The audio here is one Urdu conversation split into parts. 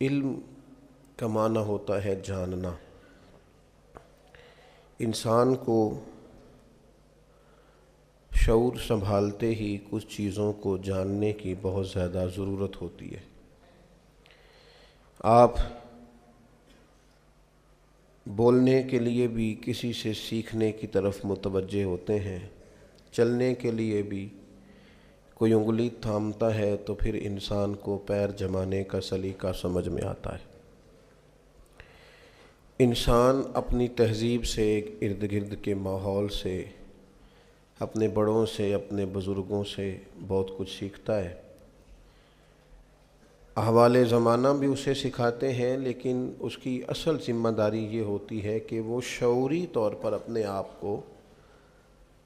علم کا معنی ہوتا ہے جاننا۔ انسان کو شعور سنبھالتے ہی کچھ چیزوں کو جاننے کی بہت زیادہ ضرورت ہوتی ہے۔ آپ بولنے کے لیے بھی کسی سے سیکھنے کی طرف متوجہ ہوتے ہیں، چلنے کے لیے بھی کوئی انگلی تھامتا ہے تو پھر انسان کو پیر جمانے کا سلیقہ سمجھ میں آتا ہے۔ انسان اپنی تہذیب سے، ارد گرد کے ماحول سے، اپنے بڑوں سے، اپنے بزرگوں سے بہت کچھ سیکھتا ہے۔ احوال زمانہ بھی اسے سکھاتے ہیں، لیکن اس کی اصل ذمہ داری یہ ہوتی ہے کہ وہ شعوری طور پر اپنے آپ کو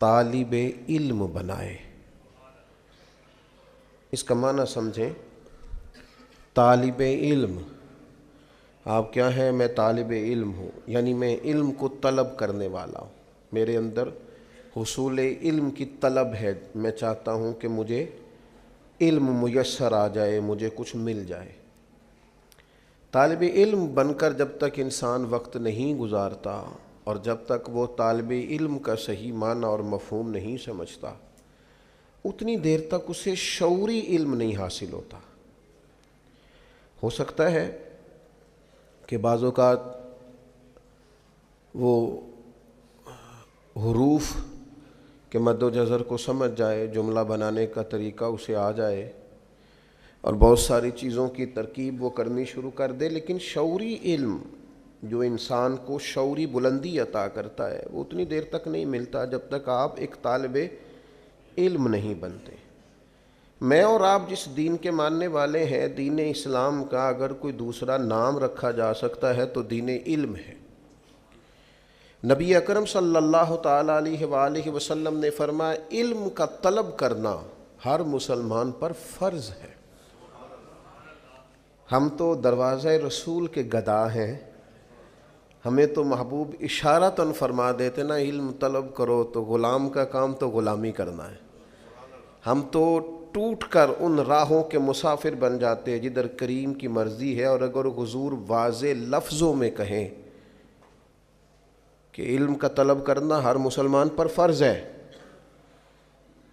طالب علم بنائے۔ اس کا معنی سمجھیں، طالب علم۔ آپ کیا ہیں؟ میں طالب علم ہوں، یعنی میں علم کو طلب کرنے والا ہوں، میرے اندر حصول علم کی طلب ہے، میں چاہتا ہوں کہ مجھے علم میسر آ جائے، مجھے کچھ مل جائے۔ طالب علم بن کر جب تک انسان وقت نہیں گزارتا اور جب تک وہ طالب علم کا صحیح معنی اور مفہوم نہیں سمجھتا، اتنی دیر تک اسے شعوری علم نہیں حاصل ہوتا۔ ہو سکتا ہے کہ بعض اوقات وہ حروف کے مد و جزر کو سمجھ جائے، جملہ بنانے کا طریقہ اسے آ جائے اور بہت ساری چیزوں کی ترکیب وہ کرنی شروع کر دے، لیکن شعوری علم جو انسان کو شعوری بلندی عطا کرتا ہے وہ اتنی دیر تک نہیں ملتا جب تک آپ ایک طالب علم نہیں بنتے۔ میں اور آپ جس دین کے ماننے والے ہیں، دین اسلام کا اگر کوئی دوسرا نام رکھا جا سکتا ہے تو دین علم ہے۔ نبی اکرم صلی اللہ تعالیٰ علیہ وآلہ وسلم نے فرمایا، علم کا طلب کرنا ہر مسلمان پر فرض ہے۔ ہم تو دروازہ رسول کے گدا ہیں، ہمیں تو محبوب اشارتاً فرما دیتے نا، علم طلب کرو، تو غلام کا کام تو غلامی کرنا ہے۔ ہم تو ٹوٹ کر ان راہوں کے مسافر بن جاتے ہیں جدھر کریم کی مرضی ہے، اور اگر حضور واضح لفظوں میں کہیں کہ علم کا طلب کرنا ہر مسلمان پر فرض ہے،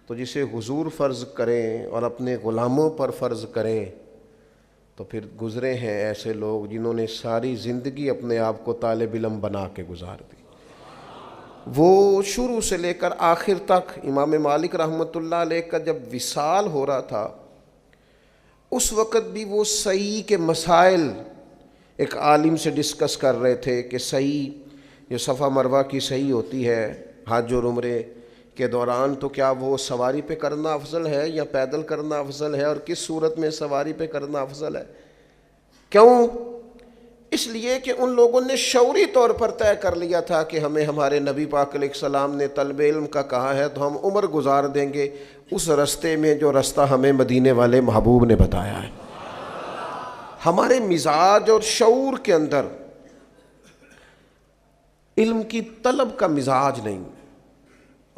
تو جسے حضور فرض کریں اور اپنے غلاموں پر فرض کریں، تو پھر گزرے ہیں ایسے لوگ جنہوں نے ساری زندگی اپنے آپ کو طالب علم بنا کے گزار دی۔ وہ شروع سے لے کر آخر تک، امام مالک رحمۃ اللہ علیہ کا جب وصال ہو رہا تھا اس وقت بھی وہ صحیح کے مسائل ایک عالم سے ڈسکس کر رہے تھے کہ صحیح جو صفا مروہ کی صحیح ہوتی ہے حج اور عمرے کے دوران، تو کیا وہ سواری پہ کرنا افضل ہے یا پیدل کرنا افضل ہے، اور کس صورت میں سواری پہ کرنا افضل ہے؟ کیوں؟ اس لیے کہ ان لوگوں نے شعوری طور پر طے کر لیا تھا کہ ہمیں ہمارے نبی پاک علیہ السلام نے طلب علم کا کہا ہے تو ہم عمر گزار دیں گے اس رستے میں جو رستہ ہمیں مدینے والے محبوب نے بتایا ہے۔ ہمارے مزاج اور شعور کے اندر علم کی طلب کا مزاج نہیں،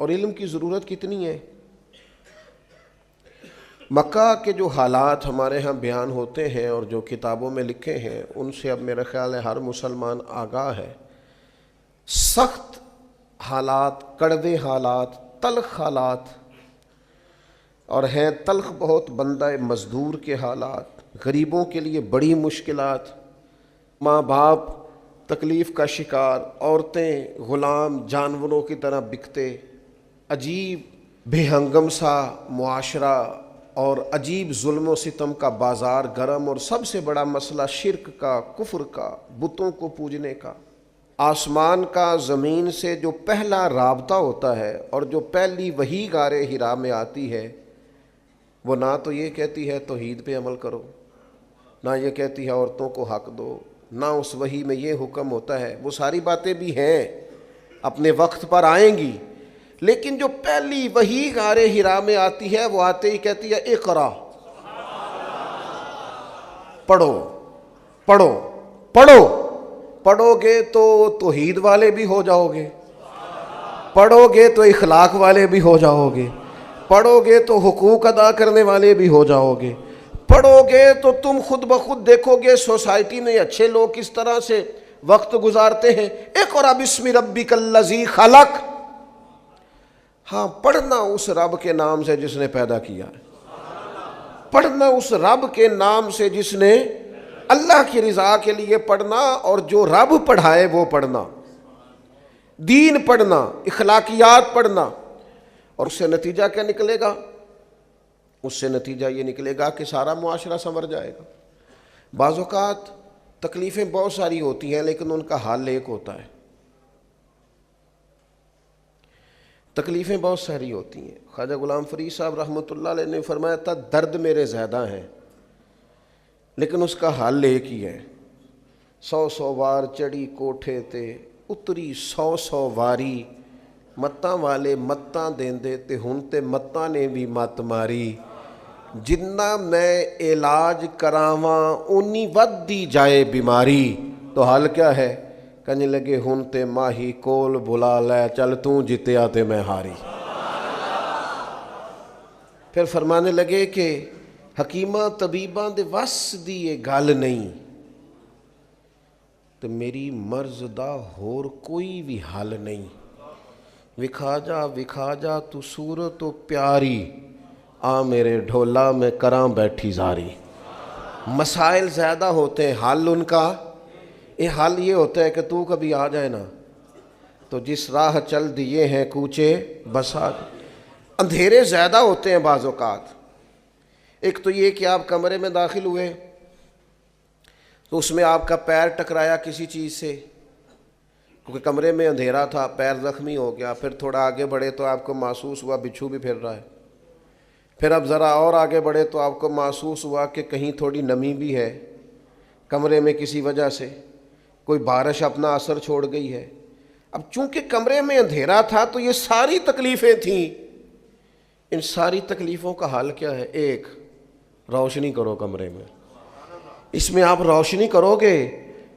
اور علم کی ضرورت کتنی ہے۔ مکہ کے جو حالات ہمارے ہاں بیان ہوتے ہیں اور جو کتابوں میں لکھے ہیں، ان سے اب میرا خیال ہے ہر مسلمان آگاہ ہے۔ سخت حالات، کڑوے حالات، تلخ حالات، اور ہیں تلخ بہت بندہ مزدور کے حالات، غریبوں کے لیے بڑی مشکلات، ماں باپ تکلیف کا شکار، عورتیں غلام جانوروں کی طرح بکتے، عجیب بے ہنگم سا معاشرہ اور عجیب ظلم و ستم کا بازار گرم، اور سب سے بڑا مسئلہ شرک کا، کفر کا، بتوں کو پوجنے کا۔ آسمان کا زمین سے جو پہلا رابطہ ہوتا ہے اور جو پہلی وحی غار حرا میں آتی ہے، وہ نہ تو یہ کہتی ہے توحید پہ عمل کرو، نہ یہ کہتی ہے عورتوں کو حق دو، نہ اس وحی میں یہ حکم ہوتا ہے۔ وہ ساری باتیں بھی ہیں، اپنے وقت پر آئیں گی، لیکن جو پہلی وحی غار حرا میں آتی ہے وہ آتے ہی کہتی ہے اقرا، پڑھو پڑھو پڑھو۔ پڑھو گے تو توحید والے بھی ہو جاؤ گے، پڑھو گے تو اخلاق والے بھی ہو جاؤ گے، پڑھو گے تو حقوق ادا کرنے والے بھی ہو جاؤ گے، پڑھو گے تو تم خود بخود دیکھو گے سوسائٹی میں اچھے لوگ کس طرح سے وقت گزارتے ہیں۔ اقرأ باسم ربک الذی خلق، ہاں پڑھنا اس رب کے نام سے جس نے پیدا کیا ہے، پڑھنا اس رب کے نام سے جس نے اللہ کی رضا کے لیے پڑھنا، اور جو رب پڑھائے وہ پڑھنا، دین پڑھنا، اخلاقیات پڑھنا۔ اور اس سے نتیجہ کیا نکلے گا؟ اس سے نتیجہ یہ نکلے گا کہ سارا معاشرہ سنور جائے گا۔ بعض اوقات تکلیفیں بہت ساری ہوتی ہیں لیکن ان کا حل ایک ہوتا ہے۔ تکلیفیں بہت ساری ہوتی ہیں، خواجہ غلام فرید صاحب رحمۃ اللہ علیہ نے فرمایا تھا درد میرے زیادہ ہیں لیکن اس کا حل ایک ہی ہے۔ 100 وار چڑھی کوٹھے تے اتری 100 واری، متاں والے متاں دیندے تے ہن تے متاں نے بھی مت ماری، جنہ میں علاج کراواں اونی ودی جائے بیماری۔ تو حل کیا ہے؟ کہنے لگے ہن تے ماہی کول بلا لے، چل توں جتیا تے میں ہاری۔ پھر فرمانے لگے کہ حکیماں طبیباں دے وس دی یہ گل نہیں، تو میری مرض دا ہور کوئی بھی حل نہیں، وکھا جا تو صورت و پیاری، آ میرے ڈھولا میں کراں بیٹھی زاری۔ مسائل زیادہ ہوتے ہیں، حل ان کا حل یہ ہوتا ہے کہ تو کبھی آ جائے نا تو جس راہ چل دیے ہیں کوچے بسا۔ اندھیرے زیادہ ہوتے ہیں بعض اوقات۔ ایک تو یہ کہ آپ کمرے میں داخل ہوئے تو اس میں آپ کا پیر ٹکرایا کسی چیز سے، کیونکہ کمرے میں اندھیرا تھا، پیر زخمی ہو گیا۔ پھر تھوڑا آگے بڑھے تو آپ کو محسوس ہوا بچھو بھی پھر رہا ہے۔ پھر اب ذرا اور آگے بڑھے تو آپ کو محسوس ہوا کہ کہیں تھوڑی نمی بھی ہے کمرے میں کسی وجہ سے، کوئی بارش اپنا اثر چھوڑ گئی ہے۔ اب چونکہ کمرے میں اندھیرا تھا تو یہ ساری تکلیفیں تھیں۔ ان ساری تکلیفوں کا حل کیا ہے؟ ایک، روشنی کرو کمرے میں۔ اس میں آپ روشنی کرو گے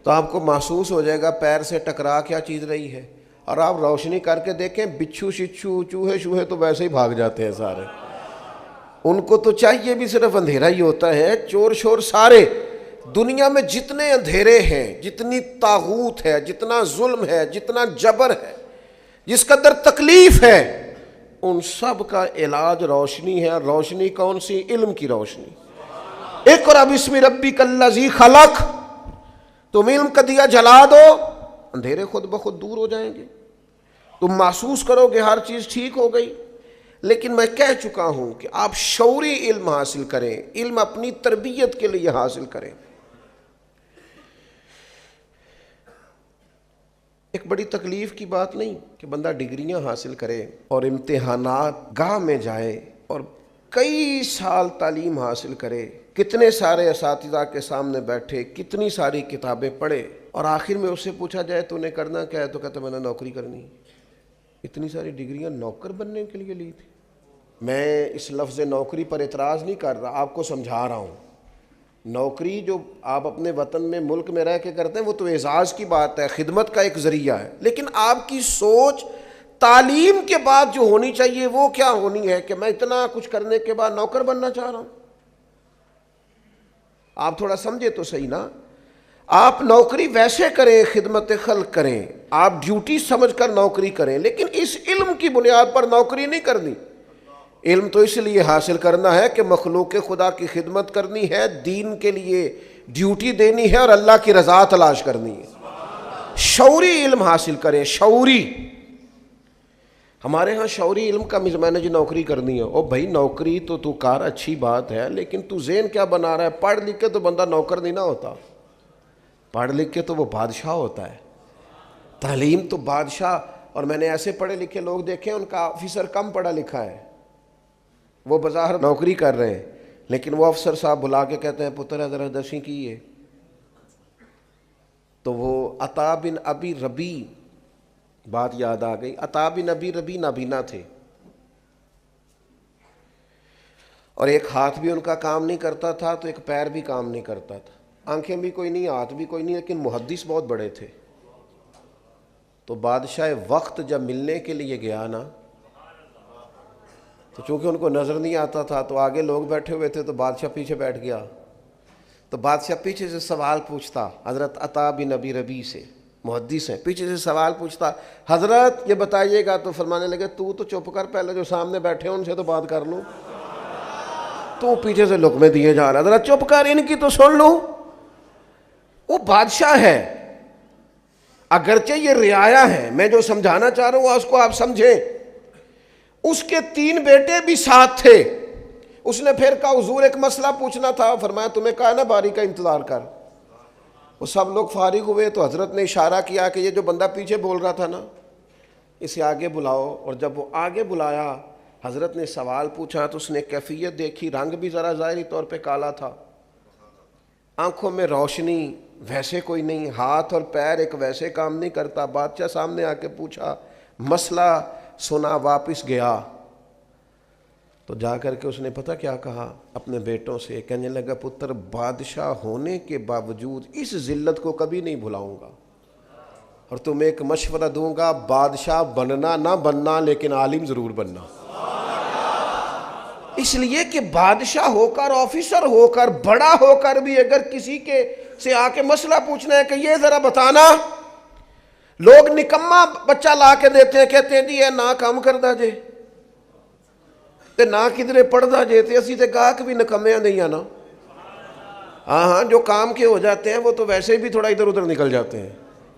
تو آپ کو محسوس ہو جائے گا پیر سے ٹکرا کیا چیز رہی ہے، اور آپ روشنی کر کے دیکھیں بچھو شچھو چوہے شوہے تو ویسے ہی بھاگ جاتے ہیں سارے، ان کو تو چاہیے بھی صرف اندھیرا ہی ہوتا ہے۔ چور شور سارے دنیا میں جتنے اندھیرے ہیں، جتنی طاغوت ہے، جتنا ظلم ہے، جتنا جبر ہے، جس قدر تکلیف ہے، ان سب کا علاج روشنی ہے۔ اور روشنی کون سی؟ علم کی روشنی۔ اقرأ باسم ربک الذی خلق، تم علم کا دیا جلا دو، اندھیرے خود بخود دور ہو جائیں گے، تم محسوس کرو گے ہر چیز ٹھیک ہو گئی۔ لیکن میں کہہ چکا ہوں کہ آپ شعوری علم حاصل کریں، علم اپنی تربیت کے لیے حاصل کریں۔ ایک بڑی تکلیف کی بات نہیں کہ بندہ ڈگریاں حاصل کرے اور امتحانات گاہ میں جائے اور کئی سال تعلیم حاصل کرے، کتنے سارے اساتذہ کے سامنے بیٹھے، کتنی ساری کتابیں پڑھے، اور آخر میں اس سے پوچھا جائے تو نے کرنا کیا ہے، تو کہتا میں نے نوکری کرنی۔ اتنی ساری ڈگریاں نوکر بننے کے لیے لی تھی۔ میں اس لفظ نوکری پر اعتراض نہیں کر رہا، آپ کو سمجھا رہا ہوں۔ نوکری جو آپ اپنے وطن میں ملک میں رہ کے کرتے ہیں وہ تو اعزاز کی بات ہے، خدمت کا ایک ذریعہ ہے، لیکن آپ کی سوچ تعلیم کے بعد جو ہونی چاہیے وہ کیا ہونی ہے کہ میں اتنا کچھ کرنے کے بعد نوکر بننا چاہ رہا ہوں۔ آپ تھوڑا سمجھے تو صحیح نا۔ آپ نوکری ویسے کریں، خدمت خلق کریں، آپ ڈیوٹی سمجھ کر نوکری کریں، لیکن اس علم کی بنیاد پر نوکری نہیں کرنی۔ علم تو اس لیے حاصل کرنا ہے کہ مخلوق خدا کی خدمت کرنی ہے، دین کے لیے ڈیوٹی دینی ہے اور اللہ کی رضا تلاش کرنی ہے۔ شعوری علم حاصل کریں، شعوری۔ ہمارے ہاں شعوری علم کا میں نے جو نوکری کرنی ہے، او بھائی نوکری تو کار اچھی بات ہے، لیکن تو ذہن کیا بنا رہا ہے؟ پڑھ لکھ کے تو بندہ نوکر نہیں نہ ہوتا، پڑھ لکھ کے تو وہ بادشاہ ہوتا ہے۔ تعلیم تو بادشاہ، اور میں نے ایسے پڑھے لکھے لوگ دیکھے ان کا آفیسر کم پڑھا لکھا ہے، وہ بظاہر نوکری کر رہے ہیں، لیکن وہ افسر صاحب بلا کے کہتے ہیں پتر ذرا دسیں کی ہے، تو وہ عطا بن ابی ربی، بات یاد آ گئی، عطا بن ابی ربی نابینا تھے، اور ایک ہاتھ بھی ان کا کام نہیں کرتا تھا تو ایک پیر بھی کام نہیں کرتا تھا، آنکھیں بھی کوئی نہیں، ہاتھ بھی کوئی نہیں، لیکن محدث بہت بڑے تھے۔ تو بادشاہ وقت جب ملنے کے لیے گیا نا تو چونکہ ان کو نظر نہیں آتا تھا تو آگے لوگ بیٹھے ہوئے تھے تو بادشاہ پیچھے بیٹھ گیا. تو بادشاہ پیچھے سے سوال پوچھتا, حضرت عطا بن ابی ربیع سے, محدث ہیں, پیچھے سے سوال پوچھتا, حضرت یہ بتائیے گا. تو فرمانے لگے تو چپ کر, پہلے جو سامنے بیٹھے ہیں ان سے تو بات کر لوں. تو پیچھے سے لقمے دیے جا رہا, حضرت چپ کر, ان کی تو سن لوں. وہ بادشاہ ہے, اگرچہ یہ رعایا ہے, میں جو سمجھانا چاہ رہا ہوں اس کو آپ سمجھیں. اس کے 3 بیٹے بھی ساتھ تھے. اس نے پھر کہا حضور ایک مسئلہ پوچھنا تھا. فرمایا تمہیں کہا نا باری کا انتظار کر. وہ سب لوگ فارغ ہوئے تو حضرت نے اشارہ کیا کہ یہ جو بندہ پیچھے بول رہا تھا نا, اسے آگے بلاؤ. اور جب وہ آگے بلایا, حضرت نے سوال پوچھا تو اس نے کیفیت دیکھی, رنگ بھی ذرا ظاہری طور پہ کالا تھا, آنکھوں میں روشنی ویسے کوئی نہیں, ہاتھ اور پیر ایک ویسے کام نہیں کرتا. بادشاہ سامنے آ کے پوچھا, مسئلہ سنا, واپس گیا. تو جا کر کے اس نے پتہ کیا کہا اپنے بیٹوں سے, کہنے لگا پتر بادشاہ ہونے کے باوجود اس ذلت کو کبھی نہیں بھلاؤں گا, اور تمہیں ایک مشورہ دوں گا, بادشاہ بننا نہ بننا لیکن عالم ضرور بننا. اس لیے کہ بادشاہ ہو کر, آفیسر ہو کر, بڑا ہو کر بھی اگر کسی کے سے آ کے مسئلہ پوچھنا ہے کہ یہ ذرا بتانا, لوگ نکما بچہ لا کے دیتے ہیں, کہتے ہیں جی یہ نہ کام کردہ جے تے نہ کدھرے پڑھدا جے, تے اسی تے گاہک بھی نکمیاں نہیں آنا. ہاں جو کام کے ہو جاتے ہیں وہ تو ویسے بھی تھوڑا ادھر ادھر نکل جاتے ہیں.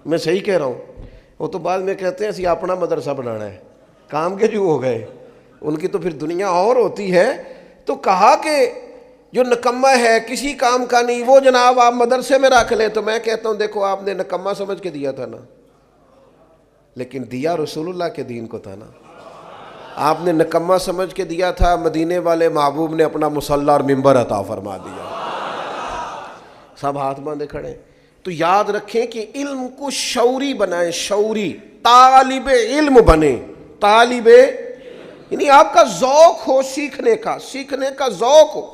میں صحیح کہہ رہا ہوں. وہ تو بعد میں کہتے ہیں اسی اپنا مدرسہ بنانا ہے, کام کے جو ہو گئے, ان کی تو پھر دنیا اور ہوتی ہے. تو کہا کہ جو نکمہ ہے کسی کام کا نہیں, وہ جناب آپ مدرسے میں رکھ لیں. تو میں کہتا ہوں دیکھو آپ نے نکمہ سمجھ کے دیا تھا نا, لیکن دیا رسول اللہ کے دین کو تھا نا. آپ نے نکمہ سمجھ کے دیا تھا, مدینے والے محبوب نے اپنا مصلی اور ممبر عطا فرما دیا. سب ہاتھ باندھے کھڑے. تو یاد رکھیں کہ علم کو شعوری بنائیں, شعوری, طالب علم بنے, طالب یعنی آپ کا ذوق ہو سیکھنے کا, سیکھنے کا ذوق ہو.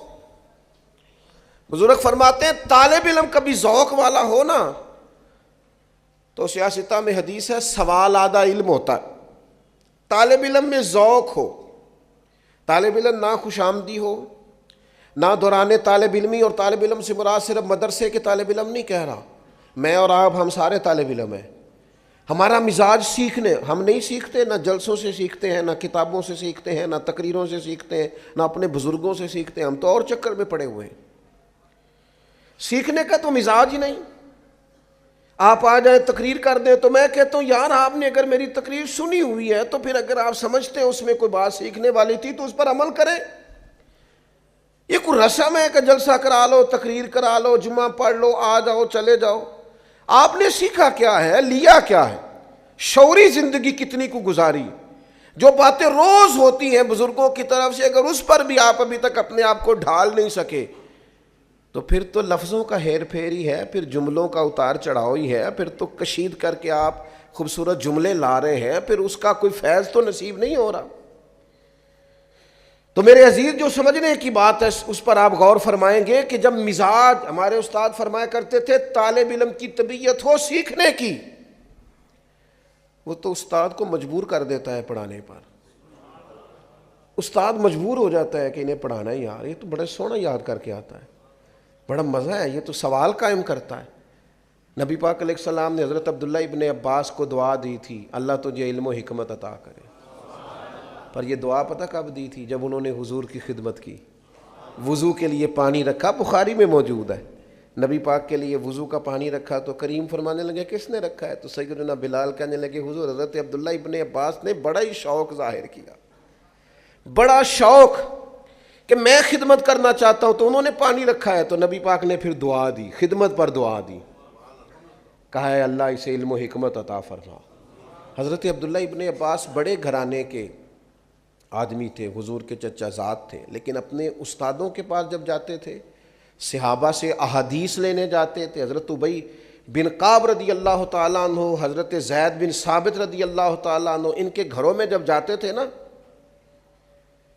بزرگ فرماتے ہیں طالب علم کبھی ذوق والا ہو نا, تو سیاستہ میں حدیث ہے سوال آدھا علم ہوتا ہے. طالب علم میں ذوق ہو, طالب علم نہ خوش آمدی ہو, نہ دوران طالب علمی. اور طالب علم سے مراد صرف مدرسے کے طالب علم نہیں کہہ رہا, میں اور آپ ہم سارے طالب علم ہیں. ہمارا مزاج سیکھنے, ہم نہیں سیکھتے, نہ جلسوں سے سیکھتے ہیں, نہ کتابوں سے سیکھتے ہیں, نہ تقریروں سے سیکھتے ہیں, نہ اپنے بزرگوں سے سیکھتے ہیں. ہم تو اور چکر میں پڑے ہوئے ہیں. سیکھنے کا تو مزاج ہی نہیں. آپ آ جائیں تقریر کر دیں تو میں کہتا ہوں یار آپ نے اگر میری تقریر سنی ہوئی ہے تو پھر اگر آپ سمجھتے ہیں اس میں کوئی بات سیکھنے والی تھی تو اس پر عمل کریں. یہ کوئی رسم ہے کہ جلسہ کرا لو, تقریر کرا لو, جمعہ پڑھ لو, آ جاؤ چلے جاؤ. آپ نے سیکھا کیا ہے, لیا کیا ہے, شعوری زندگی کتنی کو گزاری. جو باتیں روز ہوتی ہیں بزرگوں کی طرف سے, اگر اس پر بھی آپ ابھی تک اپنے آپ کو ڈھال نہیں سکے تو پھر تو لفظوں کا ہیر پھیر ہی ہے, پھر جملوں کا اتار چڑھاؤ ہی ہے, پھر تو کشید کر کے آپ خوبصورت جملے لا رہے ہیں, پھر اس کا کوئی فیض تو نصیب نہیں ہو رہا. تو میرے عزیز جو سمجھنے کی بات ہے اس پر آپ غور فرمائیں گے کہ جب مزاج, ہمارے استاد فرمایا کرتے تھے طالب علم کی طبیعت ہو سیکھنے کی, وہ تو استاد کو مجبور کر دیتا ہے پڑھانے پر. استاد مجبور ہو جاتا ہے کہ انہیں پڑھانا ہے, یار یہ تو بڑا سونا یاد کر کے آتا ہے, بڑا مزہ ہے, یہ تو سوال قائم کرتا ہے. نبی پاک علیہ السلام نے حضرت عبداللہ ابن عباس کو دعا دی تھی, اللہ تجھے علم و حکمت عطا کرے. پر یہ دعا پتہ کب دی تھی؟ جب انہوں نے حضور کی خدمت کی, وضو کے لیے پانی رکھا, بخاری میں موجود ہے, نبی پاک کے لیے وضو کا پانی رکھا تو کریم فرمانے لگے کس نے رکھا ہے؟ تو سیدنا بلال کہنے لگے حضور حضرت عبداللہ ابن عباس نے بڑا ہی شوق ظاہر کیا, بڑا شوق کہ میں خدمت کرنا چاہتا ہوں, تو انہوں نے پانی رکھا ہے. تو نبی پاک نے پھر دعا دی, خدمت پر دعا دی, کہا ہے اللہ اسے علم و حکمت عطا فرما. حضرت عبداللہ ابن عباس بڑے گھرانے کے آدمی تھے, حضور کے چچا زاد تھے, لیکن اپنے استادوں کے پاس جب جاتے تھے, صحابہ سے احادیث لینے جاتے تھے. حضرت ابی بن کعب رضی اللہ تعالیٰ عنہ, حضرت زید بن ثابت رضی اللہ تعالیٰ عنہ, ان کے گھروں میں جب جاتے تھے نا,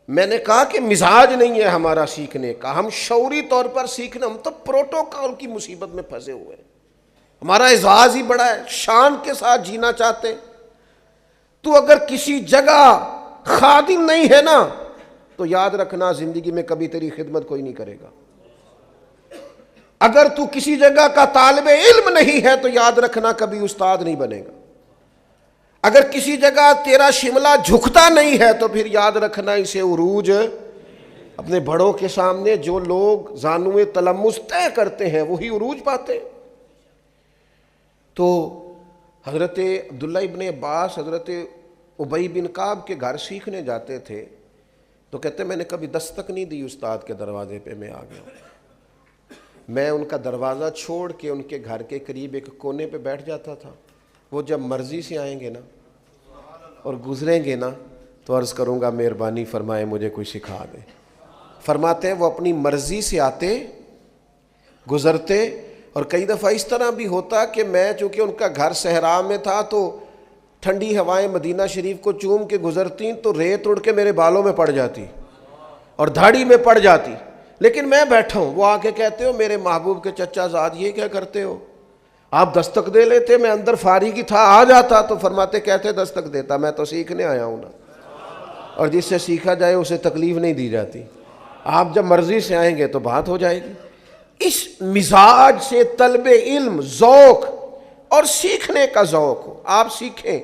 میں نے کہا کہ مزاج نہیں ہے ہمارا سیکھنے کا, ہم شعوری طور پر سیکھنا, ہم تو پروٹوکول کی مصیبت میں پھنسے ہوئے ہیں, ہمارا اعزاز ہی بڑا ہے, شان کے ساتھ جینا چاہتے. تو اگر کسی جگہ خادم نہیں ہے نا تو یاد رکھنا زندگی میں کبھی تیری خدمت کوئی نہیں کرے گا۔ اگر تو کسی جگہ کا طالب علم نہیں ہے تو یاد رکھنا کبھی استاد نہیں بنے گا۔ اگر کسی جگہ تیرا شملہ جھکتا نہیں ہے تو پھر یاد رکھنا اسے عروج اپنے بڑوں کے سامنے جو لوگ زانوئے تلمس طے کرتے ہیں وہی عروج پاتے ہیں۔ تو حضرت عبداللہ ابن عباس حضرت ابی بن کعب کے گھر سیکھنے جاتے تھے تو کہتے میں نے کبھی دستک نہیں دی استاد کے دروازے پہ، میں آ گیا، میں ان کا دروازہ چھوڑ کے ان کے گھر کے قریب ایک کونے پہ بیٹھ جاتا تھا۔ وہ جب مرضی سے آئیں گے نا اور گزریں گے نا تو عرض کروں گا مہربانی فرمائے مجھے کوئی سکھا دے۔ فرماتے ہیں وہ اپنی مرضی سے آتے، گزرتے، اور کئی دفعہ اس طرح بھی ہوتا کہ میں چونکہ ان کا گھر صحرا میں تھا تو ٹھنڈی ہوائیں مدینہ شریف کو چوم کے گزرتی تو ریت اڑ کے میرے بالوں میں پڑ جاتی اور دھاڑی میں پڑ جاتی، لیکن میں بیٹھا ہوں۔ وہ آ کے کہتے ہو میرے محبوب کے چچا زاد یہ کیا کرتے ہو؟ آپ دستک دے لیتے، میں اندر فارغ ہی تھا، آ جاتا تو فرماتے کہتے دستک دیتا، میں تو سیکھنے آیا ہوں نا، اور جس سے سیکھا جائے اسے تکلیف نہیں دی جاتی۔ آپ جب مرضی سے آئیں گے تو بات ہو جائے گی۔ اس مزاج سے طلب علم ذوق اور سیکھنے کا ذوق ہو، آپ سیکھیں،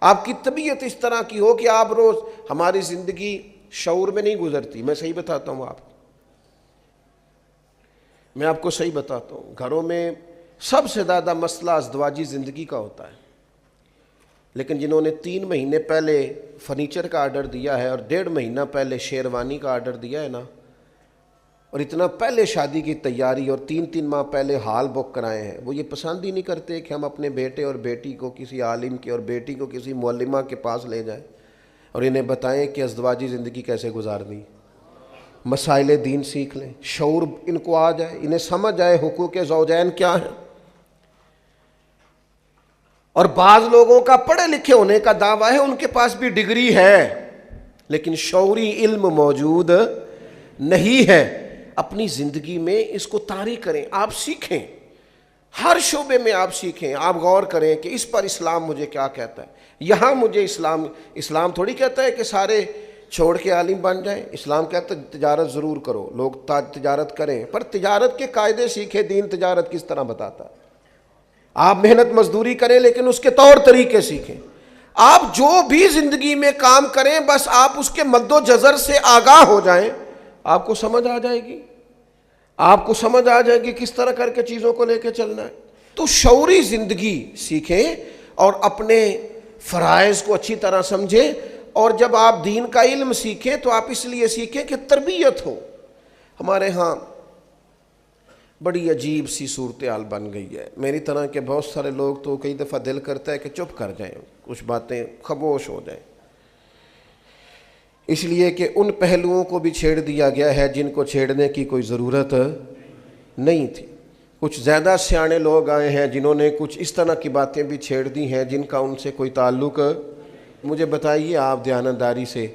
آپ کی طبیعت اس طرح کی ہو کہ آپ روز، ہماری زندگی شعور میں نہیں گزرتی۔ میں صحیح بتاتا ہوں میں آپ کو صحیح بتاتا ہوں، گھروں میں سب سے زیادہ مسئلہ ازدواجی زندگی کا ہوتا ہے، لیکن جنہوں نے 3 مہینے پہلے فرنیچر کا آرڈر دیا ہے اور 1.5 مہینہ پہلے شیروانی کا آرڈر دیا ہے نا، اور اتنا پہلے شادی کی تیاری اور 3 ماہ پہلے ہال بک کرائے ہیں، وہ یہ پسند ہی نہیں کرتے کہ ہم اپنے بیٹے اور بیٹی کو کسی عالم کے اور بیٹی کو کسی معلمہ کے پاس لے جائیں اور انہیں بتائیں کہ ازدواجی زندگی کیسے گزارنی، مسائل دین سیکھ لیں، شعور ان کو آ جائے، انہیں سمجھ آئے حقوق زوجین کیا ہیں۔ اور بعض لوگوں کا پڑھے لکھے ہونے کا دعویٰ ہے، ان کے پاس بھی ڈگری ہے لیکن شعوری علم موجود نہیں ہے۔ اپنی زندگی میں اس کو طاری کریں، آپ سیکھیں، ہر شعبے میں آپ سیکھیں، آپ غور کریں کہ اس پر اسلام مجھے کیا کہتا ہے۔ یہاں مجھے اسلام تھوڑی کہتا ہے کہ سارے چھوڑ کے عالم بن جائیں، اسلام کہتا ہے تجارت ضرور کرو، لوگ تجارت کریں، پر تجارت کے قاعدے سیکھیں، دین تجارت کس طرح بتاتا ہے۔ آپ محنت مزدوری کریں لیکن اس کے طور طریقے سیکھیں۔ آپ جو بھی زندگی میں کام کریں بس آپ اس کے مد و جزر سے آگاہ ہو جائیں، آپ کو سمجھ آ جائے گی، آپ کو سمجھ آ جائے گی کس طرح کر کے چیزوں کو لے کے چلنا ہے۔ تو شعوری زندگی سیکھیں اور اپنے فرائض کو اچھی طرح سمجھیں، اور جب آپ دین کا علم سیکھیں تو آپ اس لیے سیکھیں کہ تربیت ہو۔ ہمارے ہاں بڑی عجیب سی صورتحال بن گئی ہے، میری طرح کے بہت سارے لوگ تو کئی دفعہ دل کرتا ہے کہ چپ کر جائیں، کچھ باتیں خاموش ہو جائیں، اس لیے کہ ان پہلوؤں کو بھی چھیڑ دیا گیا ہے جن کو چھیڑنے کی کوئی ضرورت نہیں تھی۔ کچھ زیادہ سیانے لوگ آئے ہیں جنہوں نے کچھ اس طرح کی باتیں بھی چھیڑ دی ہیں جن کا ان سے کوئی تعلق۔ مجھے بتائیے آپ دیانتداری سے،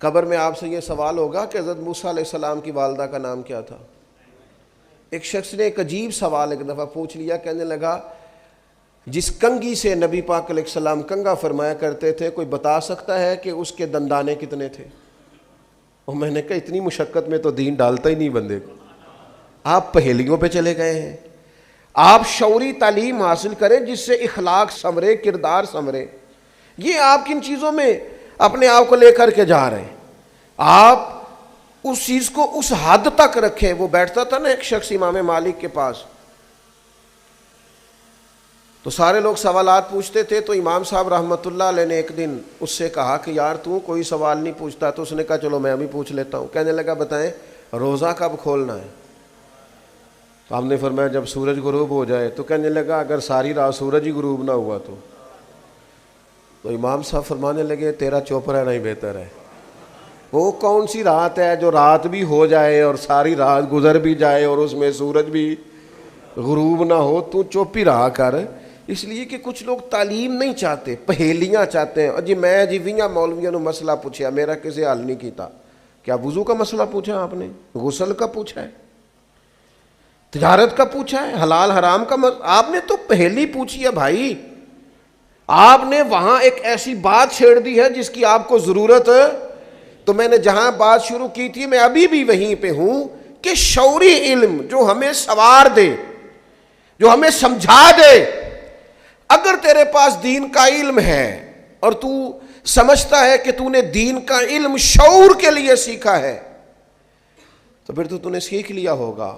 قبر میں آپ سے یہ سوال ہوگا کہ حضرت موسیٰ علیہ السلام کی والدہ کا نام کیا تھا؟ ایک شخص نے ایک عجیب سوال ایک دفعہ پوچھ لیا، کہنے لگا جس کنگھی سے نبی پاک علیہ السلام کنگھا فرمایا کرتے تھے کوئی بتا سکتا ہے کہ اس کے دندانے کتنے تھے؟ اور میں نے کہا اتنی مشقت میں تو دین ڈالتا ہی نہیں بندے کو، آپ پہیلیوں پہ چلے گئے ہیں۔ آپ شعوری تعلیم حاصل کریں جس سے اخلاق سنورے، کردار سنورے۔ یہ آپ کن چیزوں میں اپنے آپ کو لے کر کے جا رہے ہیں؟ آپ اس چیز کو اس حد تک رکھیں۔ وہ بیٹھتا تھا نا ایک شخص امام مالک کے پاس، تو سارے لوگ سوالات پوچھتے تھے، تو امام صاحب رحمۃ اللہ علیہ نے ایک دن اس سے کہا کہ یار تو کوئی سوال نہیں پوچھتا، تو اس نے کہا چلو میں بھی پوچھ لیتا ہوں۔ کہنے لگا بتائیں روزہ کب کھولنا ہے؟ تو ہم نے فرمایا جب سورج غروب ہو جائے۔ تو کہنے لگا اگر ساری رات سورج ہی غروب نہ ہوا تو امام صاحب فرمانے لگے تیرا چپ رہنا ہی بہتر ہے۔ وہ کون سی رات ہے جو رات بھی ہو جائے اور ساری رات گزر بھی جائے اور اس میں سورج بھی غروب نہ ہو؟ تو چپ ہی رہا کر۔ اس لیے کہ کچھ لوگ تعلیم نہیں چاہتے، پہیلیاں چاہتے ہیں۔ جی میں جیویاں مولویوں نے مسئلہ پوچھا، میرا کسی حل نہیں کیتا۔ کیا وضو کا مسئلہ پوچھا آپ نے؟ غسل کا پوچھا ہے؟ تجارت کا پوچھا ہے؟ حلال حرام کا آپ نے تو پہیلی پوچھی ہے بھائی۔ آپ نے وہاں ایک ایسی بات چھیڑ دی ہے جس کی آپ کو ضرورت تو میں نے جہاں بات شروع کی تھی میں ابھی بھی وہیں پہ ہوں کہ شعوری علم جو ہمیں سوار دے، جو ہمیں سمجھا دے. اگر تیرے پاس دین کا علم ہے اور تو سمجھتا ہے کہ تو نے دین کا علم شعور کے لیے سیکھا ہے، تو پھر تو نے سیکھ لیا ہوگا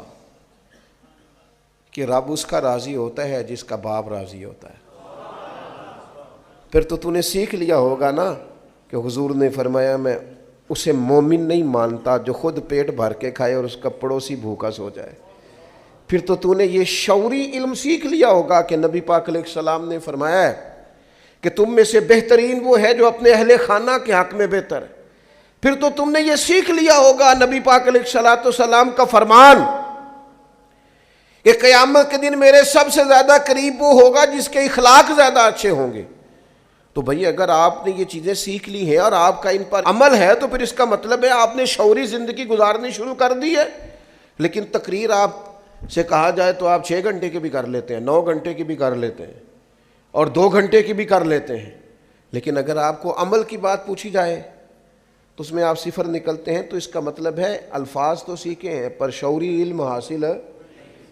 کہ رب اس کا راضی ہوتا ہے جس کا باپ راضی ہوتا ہے. پھر تو نے سیکھ لیا ہوگا نا کہ حضور نے فرمایا میں اسے مومن نہیں مانتا جو خود پیٹ بھر کے کھائے اور اس کا پڑوسی بھوکا سو جائے. پھر تو نے یہ شعوری علم سیکھ لیا ہوگا کہ نبی پاک علیہ السلام نے فرمایا ہے کہ تم میں سے بہترین وہ ہے جو اپنے اہل خانہ کے حق میں بہتر ہے. پھر تو تم نے یہ سیکھ لیا ہوگا نبی پاک علیہ السلام کا فرمان کہ قیامت کے دن میرے سب سے زیادہ قریب وہ ہوگا جس کے اخلاق زیادہ اچھے ہوں گے. تو بھئی اگر آپ نے یہ چیزیں سیکھ لی ہیں اور آپ کا ان پر عمل ہے تو پھر اس کا مطلب ہے آپ نے شعوری زندگی گزارنی شروع کر دی ہے. لیکن تقریر آپ سے کہا جائے تو آپ 6 گھنٹے کی بھی کر لیتے ہیں، 9 گھنٹے کی بھی کر لیتے ہیں اور 2 گھنٹے کی بھی کر لیتے ہیں. لیکن اگر آپ کو عمل کی بات پوچھی جائے تو اس میں آپ صفر نکلتے ہیں. تو اس کا مطلب ہے الفاظ تو سیکھے ہیں پر شعوری علم حاصل ہے.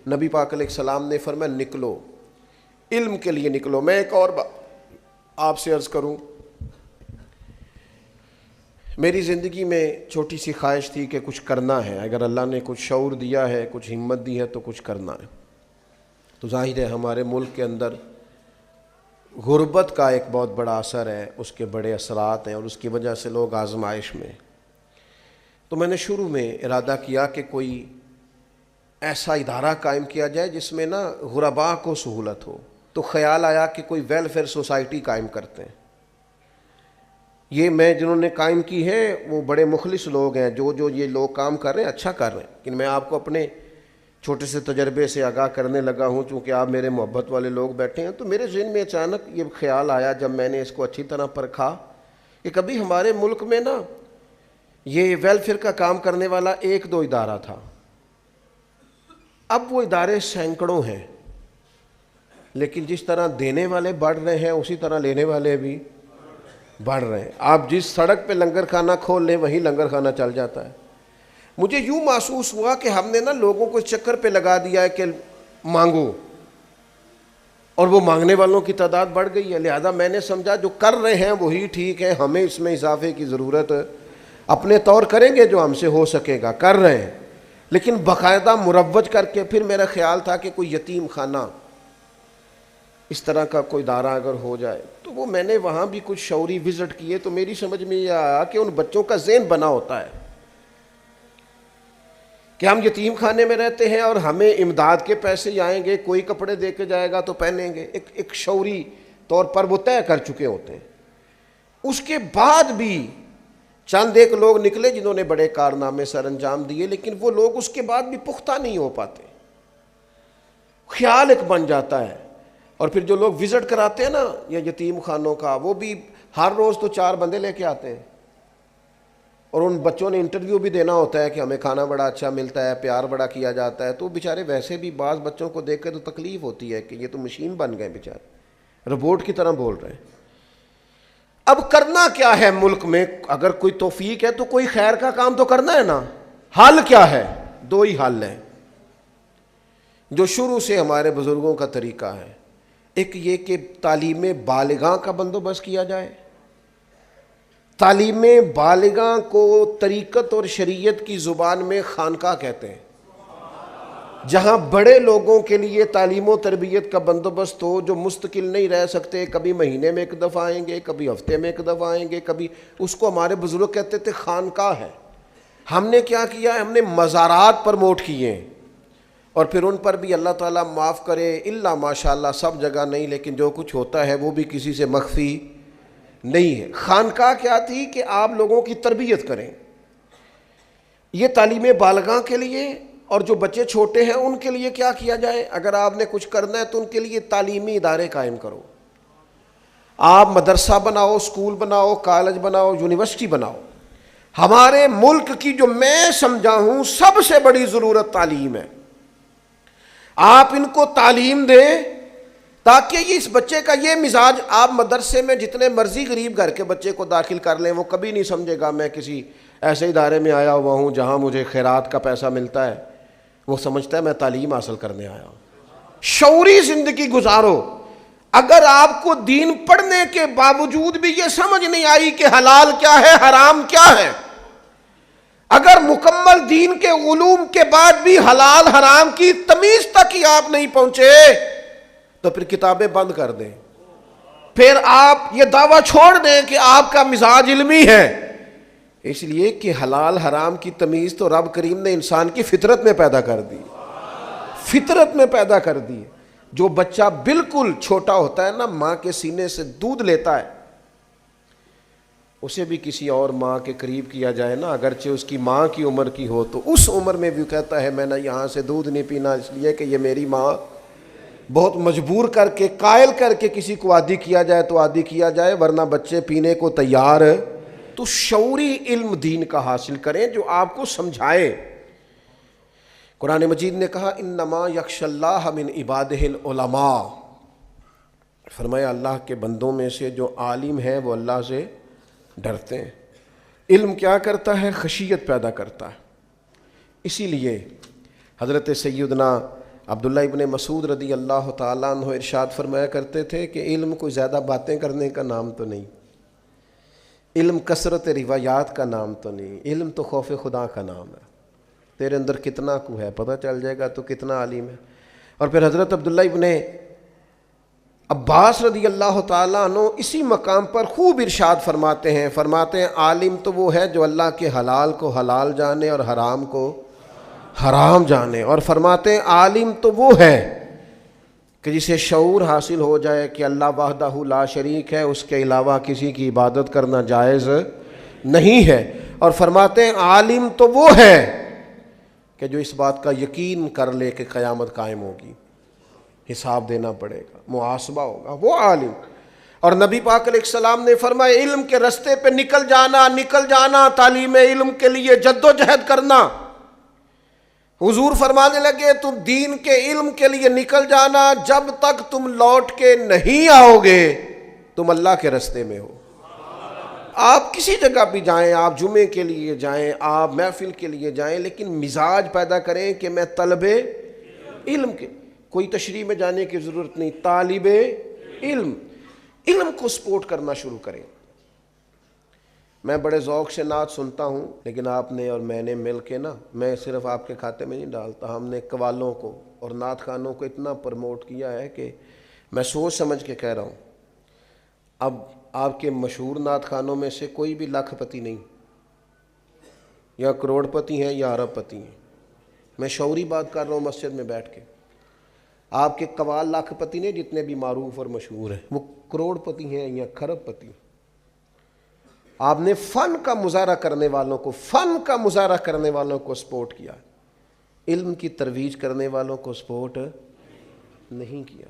نبی پاک علیہ السلام نے فرمایا نکلو، علم کے لیے نکلو. میں ایک اور بات آپ سے عرض کروں، میری زندگی میں چھوٹی سی خواہش تھی کہ کچھ کرنا ہے. اگر اللہ نے کچھ شعور دیا ہے، کچھ ہمت دی ہے تو کچھ کرنا ہے. تو ظاہر ہے ہمارے ملک کے اندر غربت کا ایک بہت بڑا اثر ہے، اس کے بڑے اثرات ہیں اور اس کی وجہ سے لوگ آزمائش میں. تو میں نے شروع میں ارادہ کیا کہ کوئی ایسا ادارہ قائم کیا جائے جس میں نا غرباء کو سہولت ہو. تو خیال آیا کہ کوئی ویلفیئر سوسائٹی قائم کرتے ہیں. یہ میں جنہوں نے قائم کی ہے وہ بڑے مخلص لوگ ہیں، جو یہ لوگ کام کر رہے ہیں اچھا کر رہے ہیں. لیکن میں آپ کو اپنے چھوٹے سے تجربے سے آگاہ کرنے لگا ہوں، چونکہ آپ میرے محبت والے لوگ بیٹھے ہیں. تو میرے ذہن میں اچانک یہ خیال آیا جب میں نے اس کو اچھی طرح پرکھا کہ کبھی ہمارے ملک میں نا یہ ویلفیئر کا کام کرنے والا 1-2 ادارہ تھا. اب وہ ادارے سینکڑوں ہیں، لیکن جس طرح دینے والے بڑھ رہے ہیں اسی طرح لینے والے بھی بڑھ رہے ہیں. آپ جس سڑک پہ لنگر خانہ کھول لیں وہیں لنگر خانہ چل جاتا ہے. مجھے یوں محسوس ہوا کہ ہم نے نا لوگوں کو اس چکر پہ لگا دیا ہے کہ مانگو، اور وہ مانگنے والوں کی تعداد بڑھ گئی ہے. لہذا میں نے سمجھا جو کر رہے ہیں وہی ٹھیک ہے، ہمیں اس میں اضافے کی ضرورت اپنے طور کریں گے جو ہم سے ہو سکے گا. کر رہے ہیں لیکن باقاعدہ مروج کر کے. پھر میرا خیال تھا کہ کوئی یتیم خانہ اس طرح کا کوئی ادارہ اگر ہو جائے تو وہ میں نے وہاں بھی کچھ شعوری وزٹ کیے تو میری سمجھ میں یہ آیا کہ ان بچوں کا ذہن بنا ہوتا ہے کہ ہم یتیم خانے میں رہتے ہیں اور ہمیں امداد کے پیسے ہی آئیں گے، کوئی کپڑے دے کے جائے گا تو پہنیں گے. ایک شعوری طور پر وہ طے کر چکے ہوتے ہیں. اس کے بعد بھی چند ایک لوگ نکلے جنہوں نے بڑے کارنامے سر انجام دیے، لیکن وہ لوگ اس کے بعد بھی پختہ نہیں ہو پاتے. خیال ایک بن جاتا ہے. اور پھر جو لوگ وزٹ کراتے ہیں نا یا یتیم خانوں کا، وہ بھی ہر روز تو 4 بندے لے کے آتے ہیں اور ان بچوں نے انٹرویو بھی دینا ہوتا ہے کہ ہمیں کھانا بڑا اچھا ملتا ہے، پیار بڑا کیا جاتا ہے. تو بیچارے ویسے بھی بعض بچوں کو دیکھ کے تو تکلیف ہوتی ہے کہ یہ تو مشین بن گئے بیچارے، روبوٹ کی طرح بول رہے ہیں. اب کرنا کیا ہے ملک میں؟ اگر کوئی توفیق ہے تو کوئی خیر کا کام تو کرنا ہے نا. حل کیا ہے؟ 2 ہی حل ہیں جو شروع سے ہمارے بزرگوں کا طریقہ ہے. ایک یہ کہ تعلیم بالغاں کا بندوبست کیا جائے. تعلیم بالغاں کو طریقت اور شریعت کی زبان میں خانقاہ کہتے ہیں، جہاں بڑے لوگوں کے لیے تعلیم و تربیت کا بندوبست ہو، جو مستقل نہیں رہ سکتے، کبھی مہینے میں 1 دفعہ آئیں گے، کبھی ہفتے میں 1 دفعہ آئیں گے، کبھی. اس کو ہمارے بزرگ کہتے تھے خانقاہ ہے. ہم نے کیا کیا ہے؟ ہم نے مزارات پروموٹ کیے ہیں اور پھر ان پر بھی اللہ تعالیٰ معاف کرے الا ماشاءاللہ سب جگہ نہیں، لیکن جو کچھ ہوتا ہے وہ بھی کسی سے مخفی نہیں ہے. خانقاہ کیا تھی کہ آپ لوگوں کی تربیت کریں. یہ تعلیم بالغاں کے لیے، اور جو بچے چھوٹے ہیں ان کے لیے کیا کیا جائے؟ اگر آپ نے کچھ کرنا ہے تو ان کے لیے تعلیمی ادارے قائم کرو. آپ مدرسہ بناؤ، اسکول بناؤ، کالج بناؤ، یونیورسٹی بناؤ. ہمارے ملک کی جو میں سمجھا ہوں سب سے بڑی ضرورت تعلیم ہے. آپ ان کو تعلیم دیں تاکہ یہ اس بچے کا یہ مزاج. آپ مدرسے میں جتنے مرضی غریب گھر کے بچے کو داخل کر لیں وہ کبھی نہیں سمجھے گا میں کسی ایسے ادارے میں آیا ہوا ہوں جہاں مجھے خیرات کا پیسہ ملتا ہے، وہ سمجھتا ہے میں تعلیم حاصل کرنے آیا ہوں۔ شعوری زندگی گزارو۔ اگر آپ کو دین پڑھنے کے باوجود بھی یہ سمجھ نہیں آئی کہ حلال کیا ہے حرام کیا ہے، اگر مکمل دین کے علوم کے بعد بھی حلال حرام کی تمیز تک ہی آپ نہیں پہنچے، تو پھر کتابیں بند کر دیں، پھر آپ یہ دعویٰ چھوڑ دیں کہ آپ کا مزاج علمی ہے۔ اس لیے کہ حلال حرام کی تمیز تو رب کریم نے انسان کی فطرت میں پیدا کر دی، فطرت میں پیدا کر دی۔ جو بچہ بالکل چھوٹا ہوتا ہے نا، ماں کے سینے سے دودھ لیتا ہے، اسے بھی کسی اور ماں کے قریب کیا جائے نا، اگرچہ اس کی ماں کی عمر کی ہو، تو اس عمر میں بھی کہتا ہے میں نے یہاں سے دودھ نہیں پینا، اس لیے کہ یہ میری ماں۔ بہت مجبور کر کے، قائل کر کے کسی کو عادی کیا جائے تو عادی کیا جائے، ورنہ بچے پینے کو تیار۔ تو شعوری علم دین کا حاصل کریں جو آپ کو سمجھائے۔ قرآن مجید نے کہا انما یخشی اللہ من عبادہ العلماء، فرمایا اللہ کے بندوں میں سے جو عالم ہیں وہ اللہ سے ڈرتے ہیں۔ علم کیا کرتا ہے؟ خشیت پیدا کرتا ہے۔ اسی لیے حضرت سیدنا عبداللہ ابن مسعود رضی اللہ تعالیٰ عنہ ارشاد فرمایا کرتے تھے کہ علم کوئی زیادہ باتیں کرنے کا نام تو نہیں، علم کثرت روایات کا نام تو نہیں، علم تو خوف خدا کا نام ہے۔ تیرے اندر کتنا کو ہے پتہ چل جائے گا تو کتنا عالم ہے۔ اور پھر حضرت عبداللہ ابن عباس رضی اللہ تعالیٰ عنہ اسی مقام پر خوب ارشاد فرماتے ہیں عالم تو وہ ہے جو اللہ کے حلال کو حلال جانے اور حرام کو حرام جانے، اور فرماتے ہیں عالم تو وہ ہے کہ جسے شعور حاصل ہو جائے کہ اللہ وحدہ لا شریک ہے، اس کے علاوہ کسی کی عبادت کرنا جائز نہیں ہے، اور فرماتے ہیں عالم تو وہ ہے کہ جو اس بات کا یقین کر لے کہ قیامت قائم ہوگی، حساب دینا پڑے گا، محاسبہ ہوگا، وہ عالم۔ اور نبی پاک علیہ السلام نے فرمایا علم کے رستے پہ نکل جانا، تعلیم علم کے لیے جد و جہد کرنا۔ حضور فرمانے لگے تم دین کے علم کے لیے نکل جانا، جب تک تم لوٹ کے نہیں آؤ گے تم اللہ کے رستے میں ہو۔ آپ کسی جگہ بھی جائیں، آپ جمعے کے لیے جائیں، آپ محفل کے لیے جائیں، لیکن مزاج پیدا کریں کہ میں طلب علم کے، کوئی تشریح میں جانے کی ضرورت نہیں، طالب علم کو سپورٹ کرنا شروع کریں۔ میں بڑے ذوق سے نعت سنتا ہوں، لیکن آپ نے اور میں نے مل کے نا، میں صرف آپ کے کھاتے میں نہیں ڈالتا، ہم نے قوالوں کو اور نعت خانوں کو اتنا پروموٹ کیا ہے کہ میں سوچ سمجھ کے کہہ رہا ہوں۔ اب آپ کے مشہور نعت خانوں میں سے کوئی بھی لاکھ پتی نہیں، یا کروڑ پتی ہیں یا ارب پتی ہیں، میں شعوری بات کر رہا ہوں مسجد میں بیٹھ کے۔ آپ کے قوال لاکھ پتی نہیں جتنے بھی معروف اور مشہور ہیں، وہ کروڑ پتی ہیں یا کھرب پتی۔ آپ نے فن کا مظاہرہ کرنے والوں کو سپورٹ کیا، علم کی ترویج کرنے والوں کو سپورٹ نہیں کیا،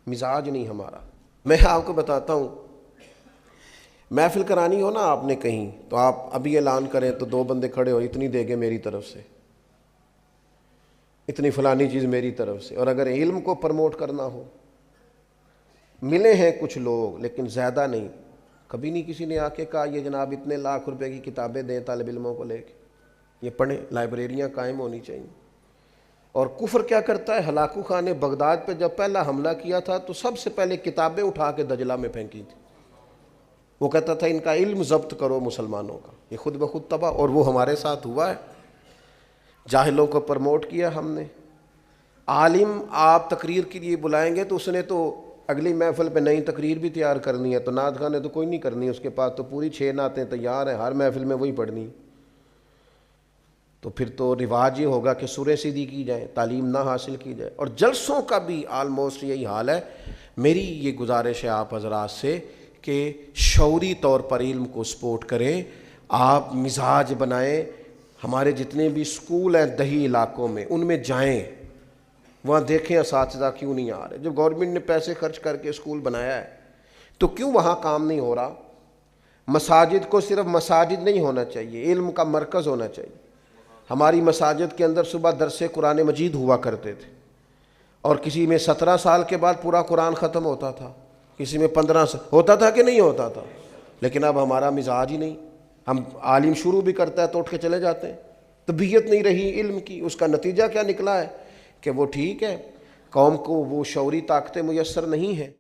مزاج نہیں ہمارا۔ میں آپ کو بتاتا ہوں، محفل کرانی ہو نا آپ نے کہیں، تو آپ ابھی اعلان کریں تو 2 بندے کھڑے ہو، اتنی دے گے میری طرف سے، اتنی فلانی چیز میری طرف سے۔ اور اگر علم کو پروموٹ کرنا ہو، ملے ہیں کچھ لوگ لیکن زیادہ نہیں، کبھی نہیں کسی نے آ کے کہا یہ جناب اتنے لاکھ روپے کی کتابیں دیں طالب علموں کو لے کے، یہ پڑھیں، لائبریریاں قائم ہونی چاہیے۔ اور کفر کیا کرتا ہے؟ ہلاکو خان نے بغداد پہ جب پہلا حملہ کیا تھا تو سب سے پہلے کتابیں اٹھا کے دجلہ میں پھینکی تھی۔ وہ کہتا تھا ان کا علم ضبط کرو مسلمانوں کا، یہ خود بخود تباہ، اور وہ ہمارے ساتھ ہوا ہے۔ جاہلوں کو پروموٹ کیا ہم نے۔ عالم آپ تقریر کے لیے بلائیں گے تو اس نے تو اگلی محفل پہ نئی تقریر بھی تیار کرنی ہے، تو نعت خانے تو کوئی نہیں کرنی، اس کے پاس تو پوری 6 نعتیں تیار ہیں، ہر محفل میں وہی پڑھنی۔ تو پھر تو رواج یہ ہوگا کہ سوریں سیدھی کی جائیں، تعلیم نہ حاصل کی جائے۔ اور جلسوں کا بھی آلموسٹ یہی حال ہے۔ میری یہ گزارش ہے آپ حضرات سے کہ شعوری طور پر علم کو سپورٹ کریں، آپ مزاج بنائیں۔ ہمارے جتنے بھی سکول ہیں دیہی علاقوں میں، ان میں جائیں، وہاں دیکھیں اساتذہ کیوں نہیں آ رہے۔ جب گورنمنٹ نے پیسے خرچ کر کے اسکول بنایا ہے تو کیوں وہاں کام نہیں ہو رہا؟ مساجد کو صرف مساجد نہیں ہونا چاہیے، علم کا مرکز ہونا چاہیے۔ ہماری مساجد کے اندر صبح درس قرآن مجید ہوا کرتے تھے، اور کسی میں 17 سال کے بعد پورا قرآن ختم ہوتا تھا، کسی میں 15 سال ہوتا تھا کہ نہیں ہوتا تھا، لیکن اب ہمارا مزاج ہی نہیں۔ ہم عالم شروع بھی کرتا ہے تو اٹھ کے چلے جاتے ہیں، طبیعت نہیں رہی علم کی، اس کا نتیجہ کیا نکلا ہے کہ وہ ٹھیک ہے، قوم کو وہ شعوری طاقتیں میسر نہیں ہیں۔